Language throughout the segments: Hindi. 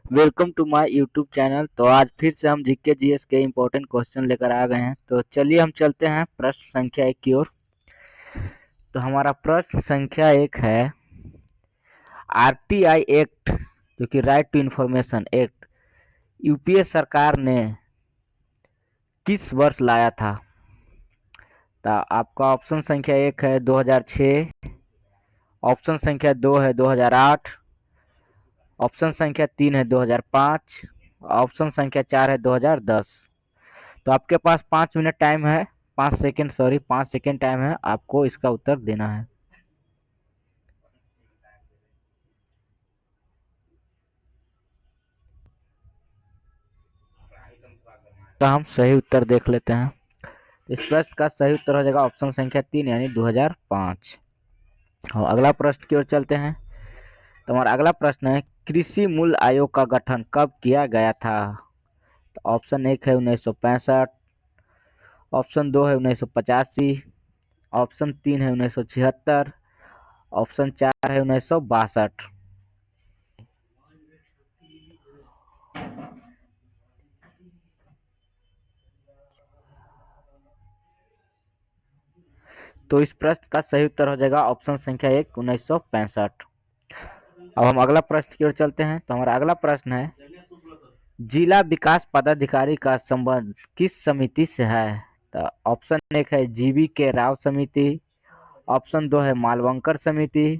Welcome to my YouTube channel. तो आज फिर से हम जीके जीएस के इम्पोर्टेंट क्वेश्चन लेकर आ गए हैं। तो चलिए हम चलते हैं प्रश्न संख्या 1 की ओर। तो हमारा प्रश्न संख्या 1 है, आरटीआई एक्ट जो कि right to information act UPA सरकार ने किस वर्ष लाया था? तो आपका ऑप्शन संख्या 1 है 2006, ऑप्शन संख्या 2 है 2008, ऑप्शन संख्या 3 है 2005, ऑप्शन संख्या 4 है 2010। तो आपके पास 5 मिनट टाइम है, 5 सेकेंड, सॉरी 5 सेकेंड टाइम है, आपको इसका उत्तर देना है। तो हम सही उत्तर देख लेते हैं। इस प्रश्न का सही उत्तर हो जाएगा ऑप्शन संख्या 3 यानी 2005। और अगला प्रश्न की ओर चलते हैं। तो हमारा अगला प्रश्न है, कृषि मूल्य आयोग का गठन कब किया गया था? तो ऑप्शन 1 है 1965, ऑप्शन 2 है 1985, ऑप्शन 3 है 1976, ऑप्शन 4 है 1962। तो इस प्रश्न का सही उत्तर हो जाएगा ऑप्शन संख्या 1 1965। अब हम अगला प्रश्न की ओर चलते हैं। तो हमारा अगला प्रश्न है, जिला विकास पदाधिकारी का संबंध किस समिति से है? तो ऑप्शन 1 है जीवी के राव समिति, ऑप्शन 2 है मालवंकर समिति,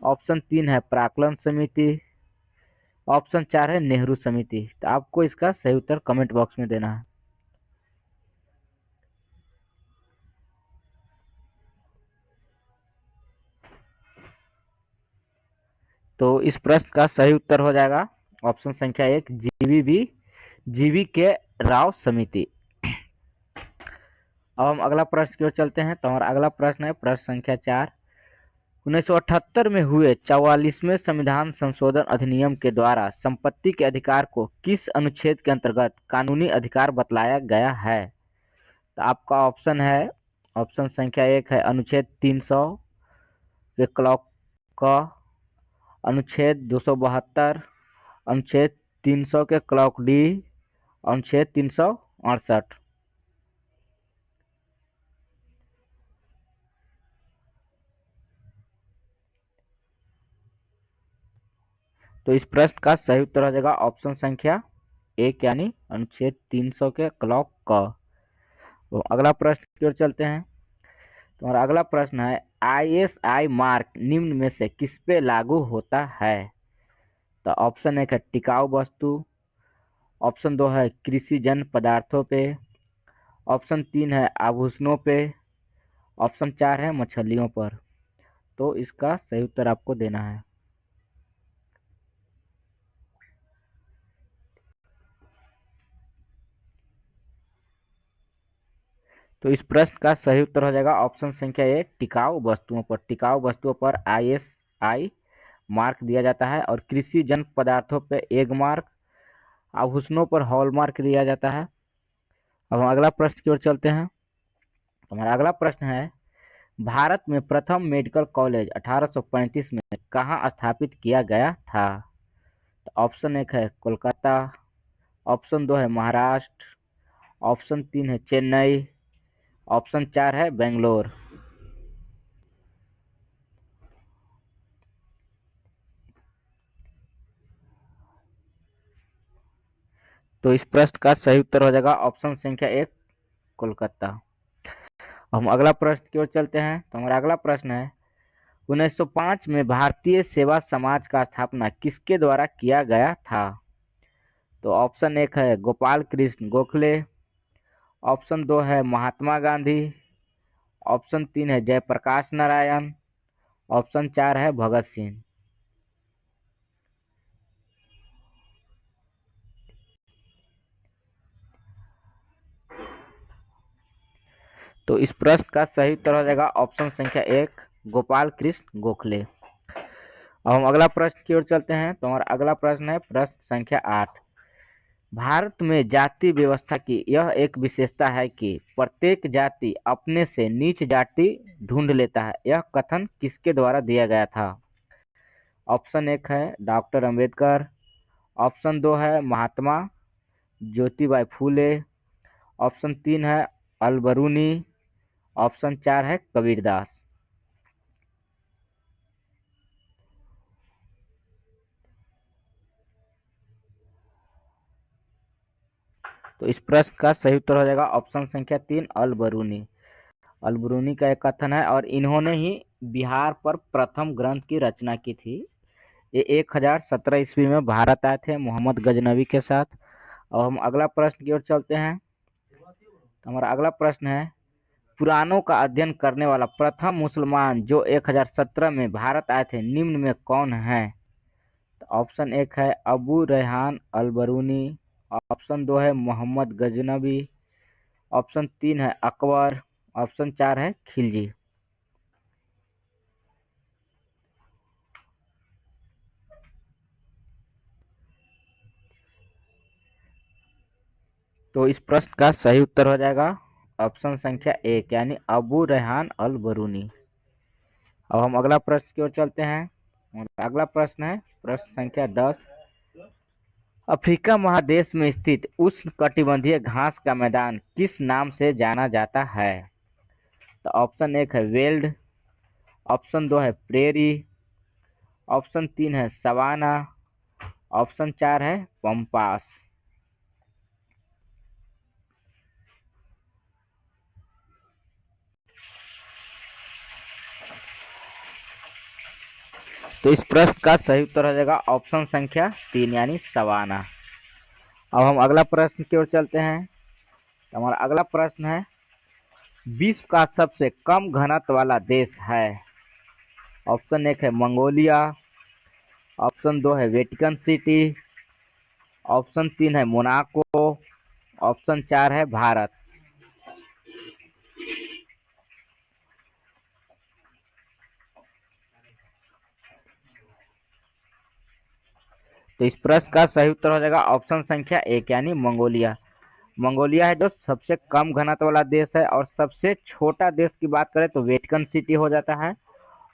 ऑप्शन 3 है प्राक्कलन समिति, ऑप्शन 4 है नेहरू समिति। तो आपको इसका सही उत्तर कमेंट बॉक्स में देना है। तो इस प्रश्न का सही उत्तर हो जाएगा ऑप्शन संख्या 1 जीवी के राव समिति। अब हम अगला प्रश्न की ओर चलते हैं। तो हमारा अगला प्रश्न है प्रश्न संख्या 4, 1978 में हुए 44वें संविधान संशोधन अधिनियम के द्वारा संपत्ति के अधिकार को किस अनुच्छेद के अंतर्गत कानूनी अधिकार बतलाया गया है? तो आपका ऑप्शन है, ऑप्शन संख्या 1 है अनुच्छेद 300 के क्लॉक का, अनुच्छेद 272, अनुच्छेद 300 के क्लॉक डी, अनुच्छेद 368। तो इस प्रश्न का सही उत्तर हो जाएगा ऑप्शन संख्या 1 यानी अनुच्छेद 300 के क्लॉक का। तो अगला प्रश्न की ओर चलते हैं। तो हमारा अगला प्रश्न है, आईएसआई मार्क निम्न में से किस पे लागू होता है? तो ऑप्शन 1 है टिकाऊ वस्तु, ऑप्शन 2 है कृषि जन्य पदार्थों पे, ऑप्शन 3 है आभूषणों पे, ऑप्शन 4 है मछलियों पर। तो इसका सही उत्तर आपको देना है। तो इस प्रश्न का सही उत्तर हो जाएगा ऑप्शन संख्या 1 टिकाऊ वस्तुओं पर। टिकाऊ वस्तुओं पर आईएसआई मार्क दिया जाता है और कृषि जन्य पदार्थों पर एग मार्क, आभूषणों पर हॉल मार्क दिया जाता है। अब हम अगला प्रश्न की ओर चलते हैं। हमारा अगला प्रश्न है, भारत में प्रथम मेडिकल कॉलेज 1835 में कहाँ स्थापित किया गया था? तो ऑप्शन 1 है कोलकाता, ऑप्शन 2 है महाराष्ट्र, ऑप्शन 3 है चेन्नई, ऑप्शन 4 है बेंगलोर। तो इस प्रश्न का सही उत्तर हो जाएगा ऑप्शन संख्या 1 कोलकाता। हम अगला प्रश्न की ओर चलते हैं। तो हमारा अगला प्रश्न है, 1905 में भारतीय सेवा समाज का स्थापना किसके द्वारा किया गया था? तो ऑप्शन 1 है गोपाल कृष्ण गोखले, ऑप्शन 2 है महात्मा गांधी, ऑप्शन 3 है जयप्रकाश नारायण, ऑप्शन 4 है भगत सिंह। तो इस प्रश्न का सही उत्तर हो जाएगा ऑप्शन संख्या 1 गोपाल कृष्ण गोखले। अब हम अगला प्रश्न की ओर चलते हैं। तो हमारा अगला प्रश्न है प्रश्न संख्या 8, भारत में जाति व्यवस्था की यह एक विशेषता है कि प्रत्येक जाति अपने से नीच जाति ढूंढ लेता है, यह कथन किसके द्वारा दिया गया था? ऑप्शन 1 है डॉक्टर अंबेडकर, ऑप्शन 2 है महात्मा ज्योतिबाई फूले। ऑप्शन 3 है अलबरूनी। ऑप्शन 4 है कबीरदास। तो इस प्रश्न का सही उत्तर हो जाएगा ऑप्शन संख्या 3 अलबरूनी। अलबरूनी का एक कथन है और इन्होंने ही बिहार पर प्रथम ग्रंथ की रचना की थी। ये 1017 ईस्वी में भारत आए थे मोहम्मद गजनवी के साथ। और हम अगला प्रश्न की ओर चलते हैं। तो हमारा अगला प्रश्न है, पुराणों का अध्ययन करने वाला प्रथम मुसलमान जो 1017 में भारत आए थे निम्न में कौन है? तो ऑप्शन 1 है अबू रेहान अलबरूनी। ऑप्शन 2 है मोहम्मद गजनवी। ऑप्शन 3 है अकबर। ऑप्शन 4 है खिलजी। तो इस प्रश्न का सही उत्तर हो जाएगा ऑप्शन संख्या 1 यानी अबू रेहान अल बरूनी। अब हम अगला प्रश्न की ओर चलते हैं। और अगला प्रश्न है प्रश्न संख्या 10। अफ्रीका महादेश में स्थित उष्णकटिबंधीय घास का मैदान किस नाम से जाना जाता है? तो ऑप्शन 1 है वेल्ड। ऑप्शन 2 है प्रेरी। ऑप्शन 3 है सवाना। ऑप्शन 4 है पंपास। तो इस प्रश्न का सही उत्तर हो जाएगा ऑप्शन संख्या 3 यानी सवाना। अब हम अगला प्रश्न की ओर चलते हैं। तो हमारा अगला प्रश्न है, विश्व का सबसे कम घनत्व वाला देश है? ऑप्शन 1 है मंगोलिया। ऑप्शन 2 है वेटिकन सिटी। ऑप्शन 3 है मोनाको। ऑप्शन 4 है भारत। तो इस प्रश्न का सही उत्तर हो जाएगा ऑप्शन संख्या 1 यानी मंगोलिया। मंगोलिया है जो सबसे कम घनत्व वाला देश है। और सबसे छोटा देश की बात करें तो वेटिकन सिटी हो जाता है।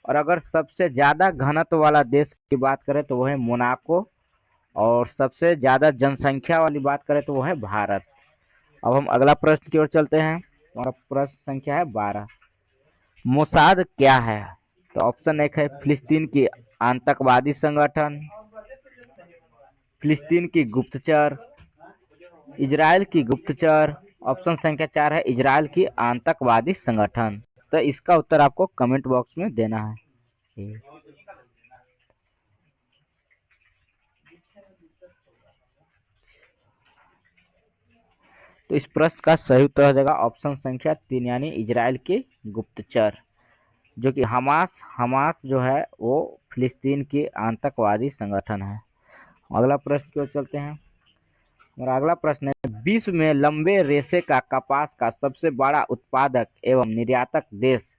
और अगर सबसे ज्यादा घनत्व वाला देश की बात करें तो वो है मोनाको। और सबसे ज्यादा जनसंख्या वाली बात करें तो वो है भारत। अब हम अगला प्रश्न की ओर चलते हैं। हमारा प्रश्न संख्या है 12। मोसाद क्या है? तो ऑप्शन 1 है फिलिस्तीन की आतंकवादी संगठन। फिलिस्तीन की गुप्तचर। इजराइल की गुप्तचर। ऑप्शन संख्या 4 है इजराइल की आतंकवादी संगठन। तो इसका उत्तर आपको कमेंट बॉक्स में देना है। तो इस प्रश्न का सही उत्तर हो जाएगा ऑप्शन संख्या 3 यानी इजराइल के गुप्तचर, जो कि हमास हमास जो है वो फिलिस्तीन की आतंकवादी संगठन है। अगला प्रश्न की ओर चलते हैं। हमारा अगला प्रश्न है, विश्व में लंबे रेशे का कपास का सबसे बड़ा उत्पादक एवं निर्यातक देश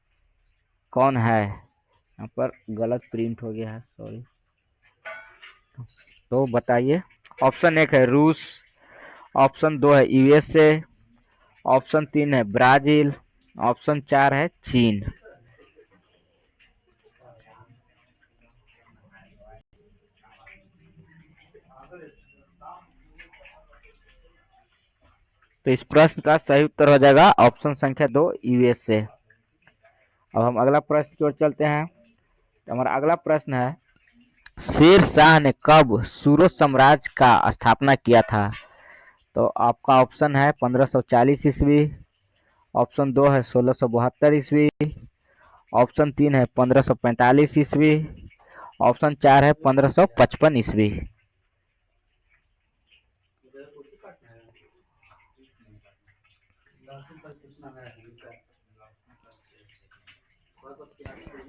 कौन है? यहाँ पर गलत प्रिंट हो गया है, सॉरी। तो बताइए। ऑप्शन 1 है रूस। ऑप्शन 2 है यूएसए। ऑप्शन 3 है ब्राजील। ऑप्शन 4 है चीन। तो इस प्रश्न का सही उत्तर हो जाएगा ऑप्शन संख्या 2 यूएसए। अब हम अगला प्रश्न की ओर चलते हैं। तो हमारा अगला प्रश्न है, शेर शाह ने कब सूरो साम्राज्य का स्थापना किया था? तो आपका ऑप्शन है 1540 ईस्वी। ऑप्शन 2 है 1672 ईस्वी। ऑप्शन 3 है 1545 ईस्वी। ऑप्शन 4 है 1555 ईस्वी।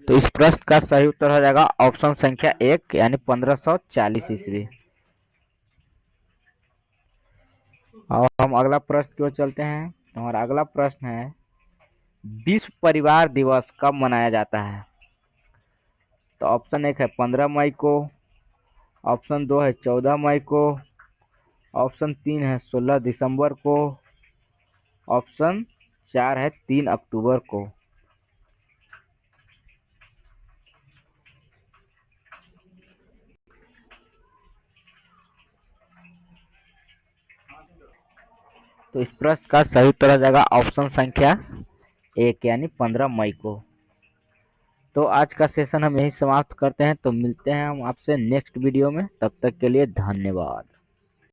तो इस प्रश्न का सही उत्तर हो जाएगा ऑप्शन संख्या 1 यानी 1540 ईस्वी। और हम अगला प्रश्न की ओर चलते हैं। हमारा अगला प्रश्न है, विश्व परिवार दिवस कब मनाया जाता है? तो ऑप्शन 1 है 15 मई को। ऑप्शन 2 है 14 मई को। ऑप्शन 3 है 16 दिसंबर को। ऑप्शन 4 है 3 अक्टूबर को। तो इस प्रश्न का सही उत्तर हो जाएगा ऑप्शन संख्या 1 यानी 15 मई को। तो आज का सेशन हम यहीं समाप्त करते हैं। तो मिलते हैं हम आपसे नेक्स्ट वीडियो में, तब तक के लिए धन्यवाद।